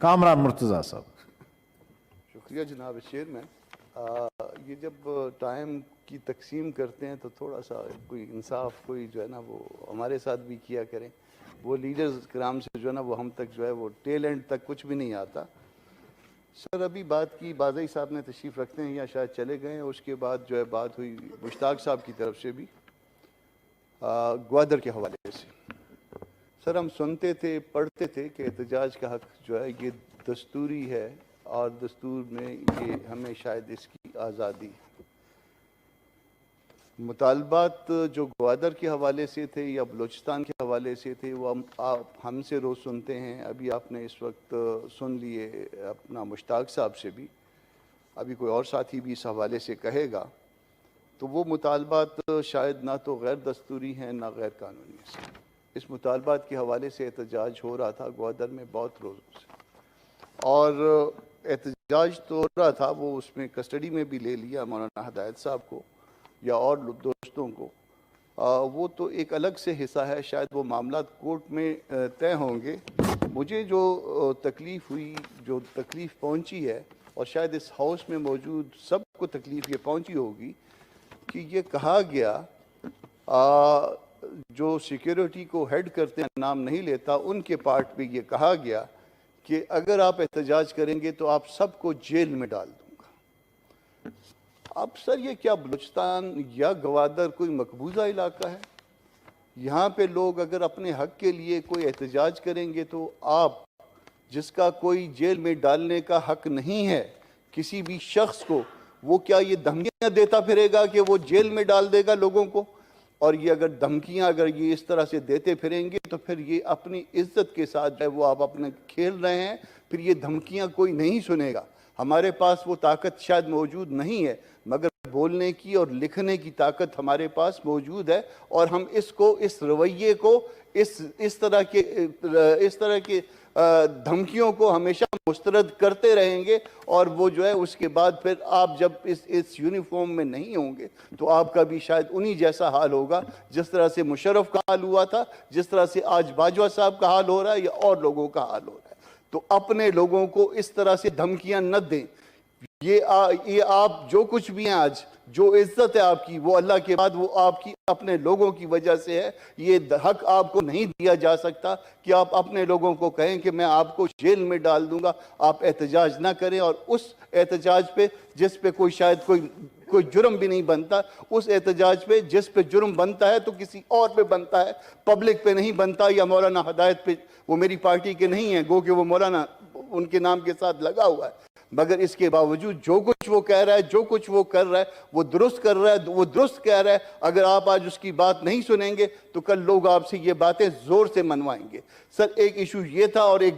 کامران مرتضیٰ صاحب. شکریہ جناب چیئرمین. یہ جب ٹائم کی تقسیم کرتے ہیں تو تھوڑا سا کوئی انصاف کوئی جو ہے نا وہ ہمارے ساتھ بھی کیا کریں. وہ لیڈرز کرام سے جو ہے نا وہ ہم تک جو ہے وہ ٹیل اینڈ تک کچھ بھی نہیں آتا. سر ابھی بات کی بازئی صاحب نے تشریف رکھتے ہیں یا شاید چلے گئے ہیں, اس کے بعد جو ہے بات ہوئی مشتاق صاحب کی طرف سے بھی گوادر کے حوالے سے. سر ہم سنتے تھے پڑھتے تھے کہ احتجاج کا حق جو ہے یہ دستوری ہے اور دستور میں یہ ہمیں شاید اس کی آزادی ہے. مطالبات جو گوادر کے حوالے سے تھے یا بلوچستان کے حوالے سے تھے وہ ہم سے روز سنتے ہیں. ابھی آپ نے اس وقت سن لیے اپنا مشتاق صاحب سے بھی, ابھی کوئی اور ساتھی بھی اس حوالے سے کہے گا. تو وہ مطالبات شاید نہ تو غیر دستوری ہیں نہ غیر قانونی ہیں. اس مطالبات کے حوالے سے احتجاج ہو رہا تھا گوادر میں بہت روزوں سے, اور احتجاج تو ہو رہا تھا وہ اس میں کسٹڈی میں بھی لے لیا مولانا ہدایت صاحب کو یا اور دوستوں کو. وہ تو ایک الگ سے حصہ ہے, شاید وہ معاملات کورٹ میں طے ہوں گے. مجھے جو تکلیف ہوئی, جو تکلیف پہنچی ہے, اور شاید اس ہاؤس میں موجود سب کو تکلیف یہ پہنچی ہوگی کہ یہ کہا گیا جو سیکیورٹی کو ہیڈ کرتے ہیں, نام نہیں لیتا, ان کے پارٹ پہ یہ کہا گیا کہ اگر آپ احتجاج کریں گے تو آپ سب کو جیل میں ڈال دوں گا. اب سر یہ کیا بلوچستان یا گوادر کوئی مقبوضہ علاقہ ہے؟ یہاں پہ لوگ اگر اپنے حق کے لیے کوئی احتجاج کریں گے تو آپ جس کا کوئی جیل میں ڈالنے کا حق نہیں ہے کسی بھی شخص کو, وہ کیا یہ دھمکیاں دیتا پھرے گا کہ وہ جیل میں ڈال دے گا لوگوں کو؟ اور یہ اگر دھمکیاں اگر یہ اس طرح سے دیتے پھریں گے تو پھر یہ اپنی عزت کے ساتھ وہ آپ اپنے کھیل رہے ہیں. پھر یہ دھمکیاں کوئی نہیں سنے گا. ہمارے پاس وہ طاقت شاید موجود نہیں ہے, مگر بولنے کی اور لکھنے کی طاقت ہمارے پاس موجود ہے, اور ہم اس کو, اس رویے کو, اس طرح کے دھمکیوں کو ہمیشہ مسترد کرتے رہیں گے. اور وہ جو ہے اس کے بعد پھر آپ جب اس یونیفارم میں نہیں ہوں گے تو آپ کا بھی شاید انہی جیسا حال ہوگا جس طرح سے مشرف کا حال ہوا تھا, جس طرح سے آج باجوہ صاحب کا حال ہو رہا ہے یا اور لوگوں کا حال ہو رہا ہے. تو اپنے لوگوں کو اس طرح سے دھمکیاں نہ دیں. یہ آپ جو کچھ بھی ہیں آج, جو عزت ہے آپ کی, وہ اللہ کے بعد وہ آپ کی اپنے لوگوں کی وجہ سے ہے. یہ حق آپ کو نہیں دیا جا سکتا کہ آپ اپنے لوگوں کو کہیں کہ میں آپ کو جیل میں ڈال دوں گا. آپ احتجاج نہ کریں, اور اس احتجاج پہ جس پہ کوئی شاید کوئی جرم بھی نہیں بنتا, اس احتجاج پہ جس پہ جرم بنتا ہے تو کسی اور پہ بنتا ہے, پبلک پہ نہیں بنتا. یا مولانا ہدایت پہ, وہ میری پارٹی کے نہیں ہیں, گو کہ وہ مولانا ان کے نام کے ساتھ لگا ہوا ہے, مگر اس کے باوجود جو کچھ وہ کہہ رہا ہے, جو کچھ وہ کر رہا ہے, وہ درست کر رہا ہے, وہ درست کہہ رہا ہے. اگر آپ آج اس کی بات نہیں سنیں گے تو کل لوگ آپ سے یہ باتیں زور سے منوائیں گے. سر ایک ایشو یہ تھا, اور ایک